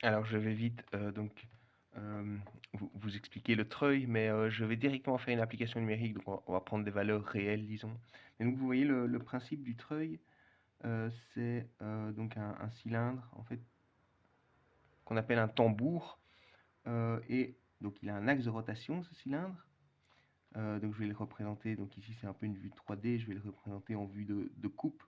Alors je vais vite vous expliquer le treuil, mais je vais directement faire une application numérique, donc on va prendre des valeurs réelles, disons. Et donc vous voyez le principe du treuil, c'est donc un cylindre en fait qu'on appelle un tambour, et donc il a un axe de rotation ce cylindre. Donc je vais le représenter, donc ici c'est un peu une vue 3D, je vais le représenter en vue de coupe.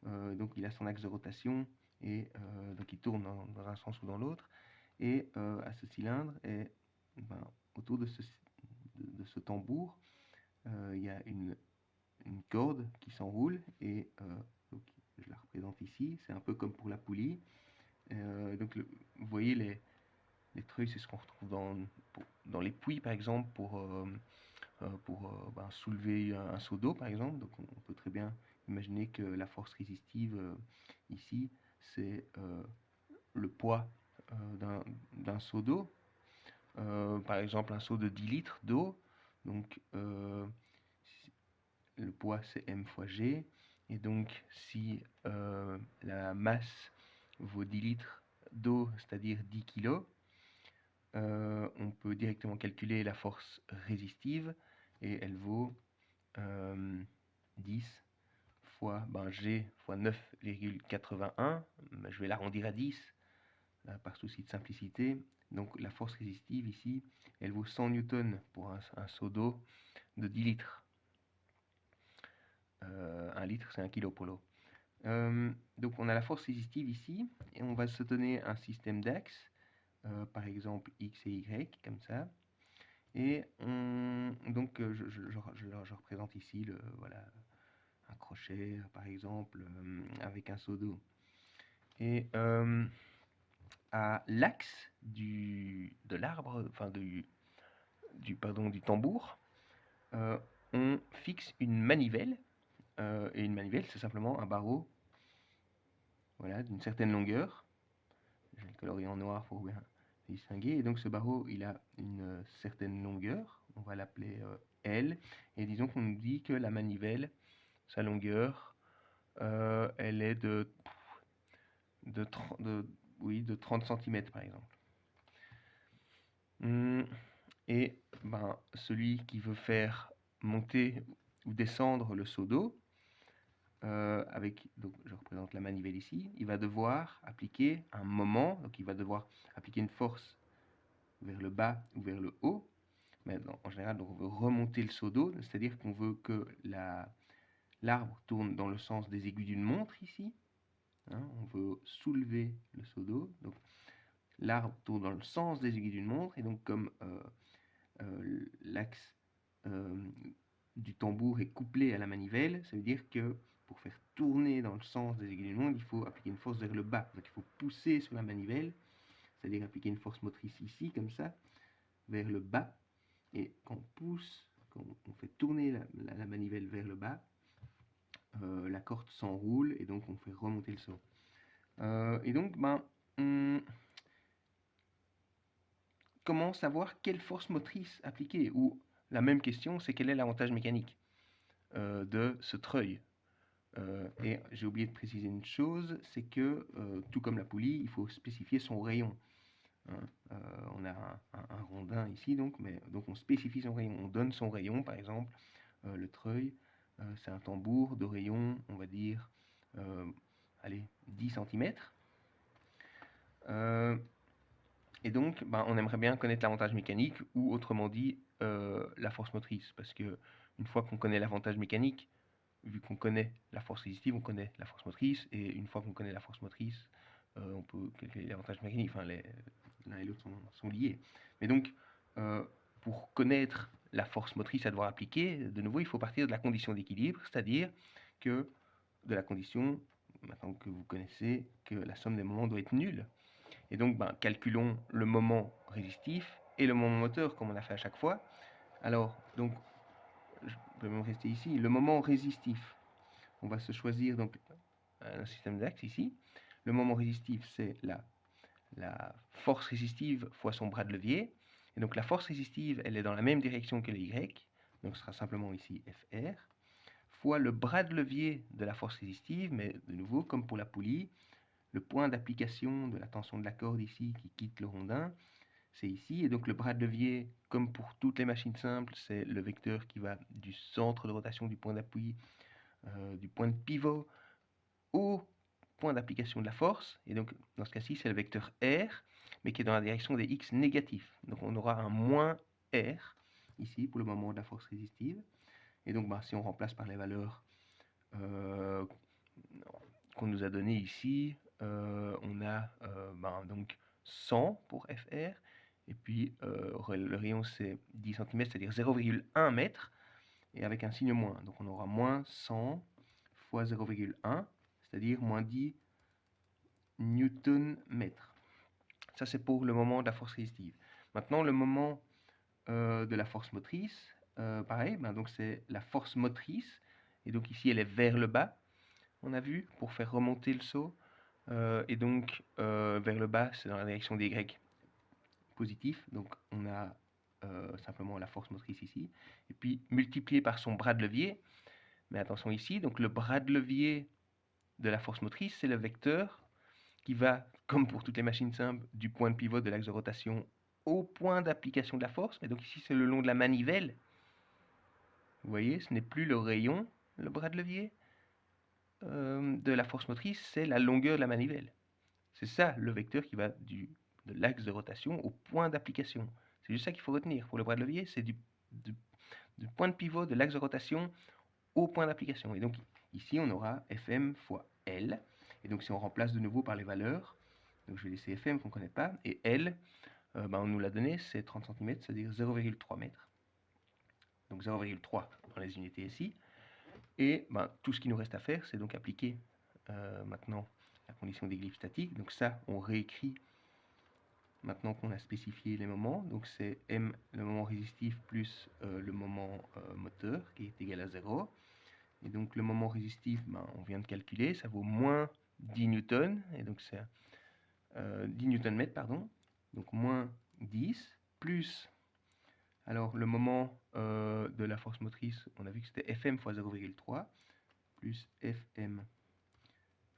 Donc il a son axe de rotation et donc il tourne dans un sens ou dans l'autre. Et à ce cylindre, et, ben, autour de ce tambour, il y a une corde qui s'enroule et donc, je la représente ici. C'est un peu comme pour la poulie. Donc vous voyez les treuils, c'est ce qu'on retrouve dans les puits par exemple pour soulever un seau d'eau par exemple. Donc on peut très bien imaginer que la force résistive ici, c'est le poids d'un seau d'eau. Par exemple un seau de 10 litres d'eau. Donc le poids c'est m fois g. Et donc si la masse vaut 10 litres d'eau, c'est-à-dire 10 kg, on peut directement calculer la force résistive et elle vaut 10 fois G fois 9,81. Je vais l'arrondir à 10 par souci de simplicité. Donc la force résistive ici, elle vaut 100 newtons pour un seau d'eau de 10 litres. 1 litre, c'est 1 kg pour l'eau. Donc on a la force résistive ici, et on va se donner un système d'axes, par exemple X et Y, comme ça. Et donc je représente ici voilà, un crochet, par exemple, avec un seau d'eau. Et à l'axe de l'arbre, enfin du tambour, on fixe une manivelle. Et une manivelle, c'est simplement un barreau, voilà, d'une certaine longueur. Je vais le colorer en noir pour bien distinguer. Et donc ce barreau, il a une certaine longueur. On va l'appeler L. Et disons qu'on nous dit que la manivelle, sa longueur, elle est de 30 cm par exemple. Et celui qui veut faire monter ou descendre le seau d'eau, donc je représente la manivelle ici, il va devoir appliquer un moment, donc il va devoir appliquer une force vers le bas ou vers le haut. Mais en général, donc on veut remonter le seau d'eau, c'est-à-dire qu'on veut que l'arbre tourne dans le sens des aiguilles d'une montre ici. Hein, on veut soulever le seau d'eau. Donc l'arbre tourne dans le sens des aiguilles d'une montre, et donc comme l'axe du tambour est couplé à la manivelle, ça veut dire que pour faire tourner dans le sens des aiguilles d'une montre, il faut appliquer une force vers le bas. Donc il faut pousser sur la manivelle, c'est-à-dire appliquer une force motrice ici, comme ça, vers le bas. Et quand on pousse, quand on fait tourner la manivelle vers le bas, la corde s'enroule et donc on fait remonter le seau. Et donc, comment savoir quelle force motrice appliquer? Ou la même question, c'est quel est l'avantage mécanique de ce treuil? Et j'ai oublié de préciser une chose, c'est que tout comme la poulie, il faut spécifier son rayon. Hein. On a un rondin ici, donc on spécifie son rayon. On donne son rayon, par exemple, le treuil, c'est un tambour de rayon, on va dire, allez, 10 cm. Et donc, on aimerait bien connaître l'avantage mécanique, ou autrement dit, la force motrice. Parce que une fois qu'on connaît l'avantage mécanique, vu qu'on connaît la force résistive, on connaît la force motrice, et une fois qu'on connaît la force motrice, on peut calculer l'avantage mécanique. Enfin, l'un et l'autre sont liés. Mais donc, pour connaître la force motrice à devoir appliquer, de nouveau, il faut partir de la condition d'équilibre, c'est-à-dire que de la condition, maintenant que vous connaissez, que la somme des moments doit être nulle. Et donc, calculons le moment résistif et le moment moteur, comme on a fait à chaque fois. Alors, donc, je peux même rester ici. Le moment résistif, on va se choisir donc un système d'axes ici. Le moment résistif, c'est la force résistive fois son bras de levier. Et donc la force résistive, elle est dans la même direction que le Y, donc ce sera simplement ici FR, fois le bras de levier de la force résistive, mais de nouveau, comme pour la poulie, le point d'application de la tension de la corde ici qui quitte le rondin, c'est ici. Et donc le bras de levier, comme pour toutes les machines simples, c'est le vecteur qui va du centre de rotation du point d'appui, du point de pivot au point d'application de la force. Et donc dans ce cas-ci, c'est le vecteur R, mais qui est dans la direction des X négatifs. Donc on aura un moins R ici pour le moment de la force résistive. Et donc si on remplace par les valeurs qu'on nous a données ici, on a donc 100 pour FR, et puis le rayon c'est 10 cm, c'est-à-dire 0,1 mètre, et avec un signe moins. Donc on aura moins 100 fois 0,1, c'est-à-dire moins 10 newton-mètre. Ça c'est pour le moment de la force résistive. Maintenant le moment de la force motrice, pareil, donc c'est la force motrice, et donc ici elle est vers le bas, on a vu, pour faire remonter le saut, et donc vers le bas c'est dans la direction des Y positifs, donc on a simplement la force motrice ici, et puis multiplié par son bras de levier, mais attention ici, donc le bras de levier de la force motrice, c'est le vecteur qui va, comme pour toutes les machines simples, du point de pivot de l'axe de rotation au point d'application de la force, mais donc ici c'est le long de la manivelle. Vous voyez, ce n'est plus le rayon, le bras de levier de la force motrice, c'est la longueur de la manivelle. C'est ça le vecteur qui va de l'axe de rotation au point d'application. C'est juste ça qu'il faut retenir pour le bras de levier, c'est du point de pivot de l'axe de rotation au point d'application. Et donc ici on aura Fm fois L. Et donc si on remplace de nouveau par les valeurs, donc je vais laisser Fm qu'on ne connaît pas, et L, on nous l'a donné, c'est 30 cm, c'est-à-dire 0,3 mètres. Donc 0,3 dans les unités ici. Et tout ce qui nous reste à faire, c'est donc appliquer maintenant la condition des glyphes statiques. Donc ça, on réécrit maintenant qu'on a spécifié les moments. Donc c'est M, le moment résistif, plus le moment moteur, qui est égal à 0. Et donc le moment résistif, on vient de calculer, ça vaut moins 10 newtons. Et donc c'est 10 newton-mètres, pardon. Donc moins 10, plus... Alors le moment de la force motrice, on a vu que c'était Fm fois 0,3, plus Fm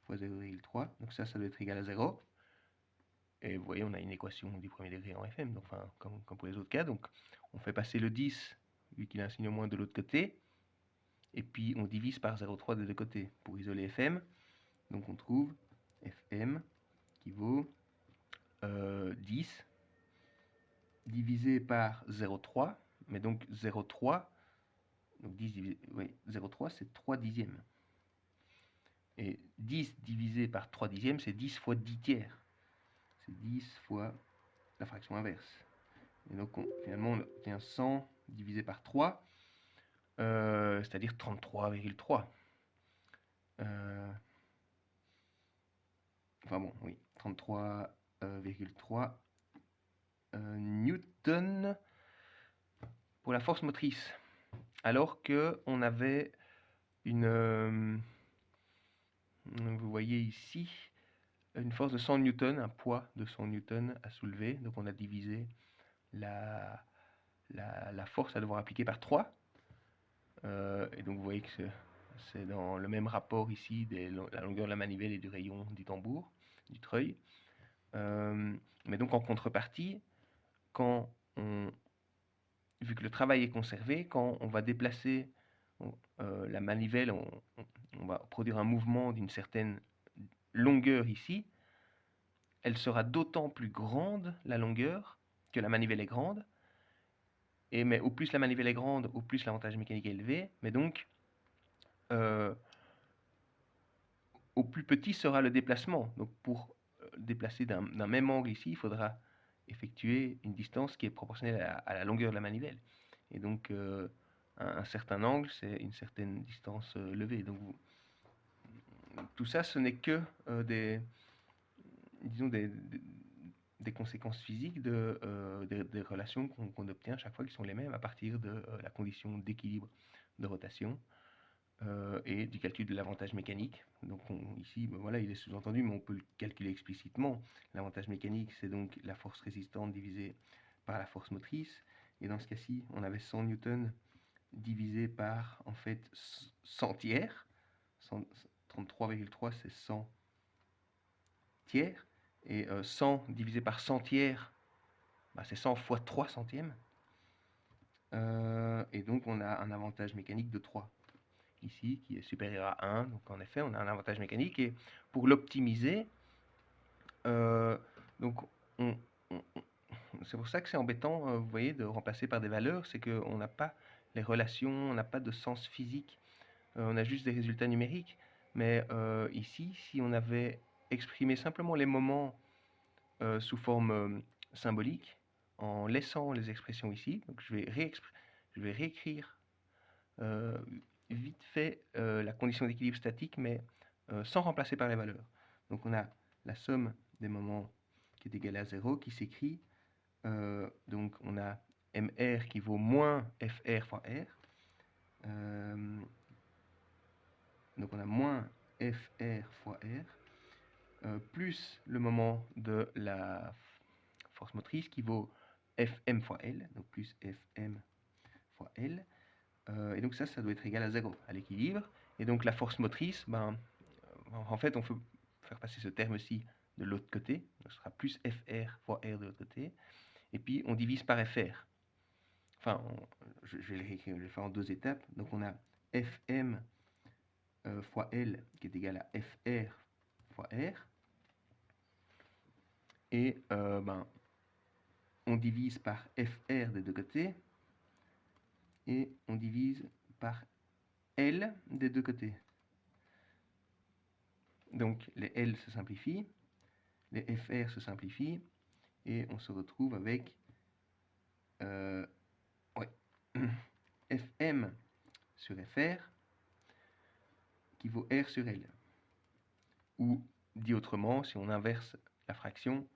fois 0,3. Donc ça doit être égal à 0. Et vous voyez, on a une équation du premier degré en Fm, donc, enfin, comme pour les autres cas. Donc on fait passer le 10, vu qu'il a un signe moins de l'autre côté. Et puis on divise par 0,3 des deux côtés pour isoler Fm. Donc on trouve Fm qui vaut 10 divisé par 0,3. Mais donc 0,3, donc 10 divisé, oui, 0,3 c'est 3 dixièmes. Et 10 divisé par 3 dixièmes, c'est 10 fois 10 tiers. C'est 10 fois la fraction inverse. Et donc finalement on obtient 100 divisé par 3, c'est-à-dire 33,3. Enfin bon, oui, 33,3 newtons pour la force motrice. Alors que on avait une... vous voyez ici, une force de 100 newtons, un poids de 100 newtons à soulever. Donc on a divisé la force à devoir appliquer par 3. Et donc vous voyez que c'est dans le même rapport ici de la longueur de la manivelle et du rayon du tambour, du treuil. Mais donc en contrepartie, vu que le travail est conservé, quand on va déplacer la manivelle, on va produire un mouvement d'une certaine longueur ici, elle sera d'autant plus grande, la longueur, que la manivelle est grande. Mais au plus la manivelle est grande, au plus l'avantage mécanique est élevé. Mais donc, au plus petit sera le déplacement. Donc pour déplacer d'un même angle ici, il faudra effectuer une distance qui est proportionnelle à la longueur de la manivelle. Et donc un certain angle, c'est une certaine distance levée. Donc tout ça, ce n'est que des conséquences physiques des relations qu'on obtient chaque fois qui sont les mêmes à partir de la condition d'équilibre de rotation. Et du calcul de l'avantage mécanique. Donc ici, voilà, il est sous-entendu, mais on peut le calculer explicitement. L'avantage mécanique, c'est donc la force résistante divisée par la force motrice. Et dans ce cas-ci, on avait 100 newtons divisé par, en fait, 100 tiers. 33,3, c'est 100 tiers. Et 100 divisé par 100 tiers, c'est 100 fois 3 centièmes. Et donc on a un avantage mécanique de 3 ici, qui est supérieur à 1. Donc en effet, on a un avantage mécanique. Et pour l'optimiser, donc c'est pour ça que c'est embêtant, vous voyez, de remplacer par des valeurs. C'est qu'on n'a pas les relations, on n'a pas de sens physique. On a juste des résultats numériques. Mais ici, si on avait exprimé simplement les moments sous forme symbolique, en laissant les expressions ici, donc je vais réécrire vite fait la condition d'équilibre statique, mais sans remplacer par les valeurs. Donc on a la somme des moments qui est égale à 0, qui s'écrit, donc on a MR qui vaut moins FR fois R, donc on a moins FR fois R, plus le moment de la force motrice qui vaut Fm fois L, donc plus Fm fois L, et donc ça doit être égal à 0, à l'équilibre. Et donc la force motrice, en fait, on peut faire passer ce terme-ci de l'autre côté, donc ce sera plus Fr fois R de l'autre côté, et puis on divise par Fr. Enfin, je vais le réécrire, je vais le faire en deux étapes. Donc on a Fm fois L qui est égal à Fr fois R, et on divise par Fr des deux côtés, et on divise par L des deux côtés. Donc les L se simplifient, les FR se simplifient, et on se retrouve avec Fm sur Fr qui vaut R sur L. Ou, dit autrement, si on inverse la fraction,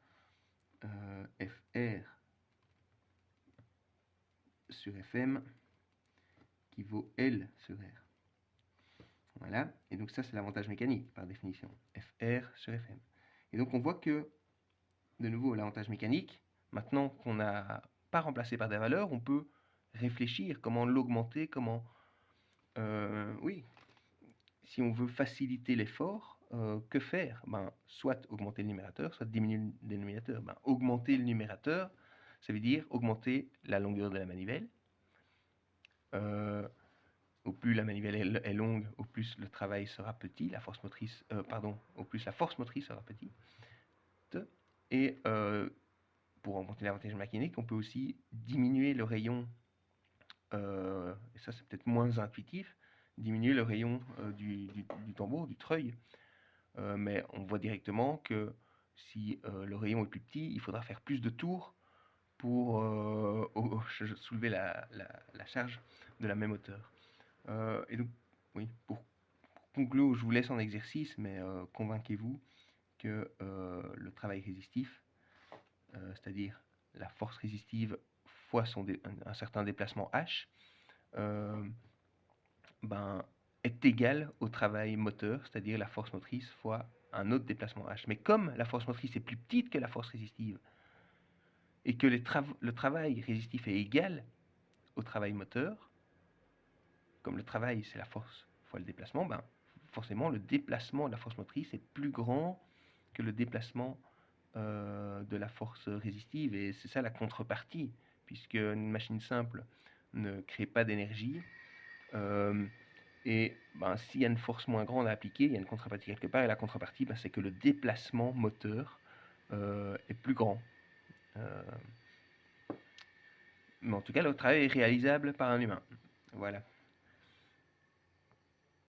Fr sur Fm qui vaut L sur R. Voilà, et donc ça c'est l'avantage mécanique par définition, Fr sur Fm. Et donc on voit que, de nouveau, l'avantage mécanique, maintenant qu'on n'a pas remplacé par des valeurs, on peut réfléchir comment l'augmenter, comment... oui, si on veut faciliter l'effort, que faire? Soit augmenter le numérateur, soit diminuer le dénominateur. Augmenter le numérateur, ça veut dire augmenter la longueur de la manivelle. Au plus la manivelle est longue, au plus le travail sera petit, la force motrice, au plus la force motrice sera petite. Et pour augmenter l'avantage mécanique, on peut aussi diminuer le rayon, et ça c'est peut-être moins intuitif, diminuer le rayon du tambour, du treuil. Mais on voit directement que si le rayon est plus petit, il faudra faire plus de tours pour soulever la charge de la même hauteur. Et donc, oui, pour conclure, je vous laisse en exercice, mais convainquez-vous que le travail résistif, c'est-à-dire la force résistive fois un certain déplacement H, est égal au travail moteur, c'est-à-dire la force motrice fois un autre déplacement H. Mais comme la force motrice est plus petite que la force résistive, et que le travail résistif est égal au travail moteur, comme le travail c'est la force fois le déplacement, forcément le déplacement de la force motrice est plus grand que le déplacement de la force résistive, et c'est ça la contrepartie, puisque une machine simple ne crée pas d'énergie, et s'il y a une force moins grande à appliquer, il y a une contrepartie quelque part, et la contrepartie, c'est que le déplacement moteur est plus grand. Mais en tout cas, le travail est réalisable par un humain. Voilà.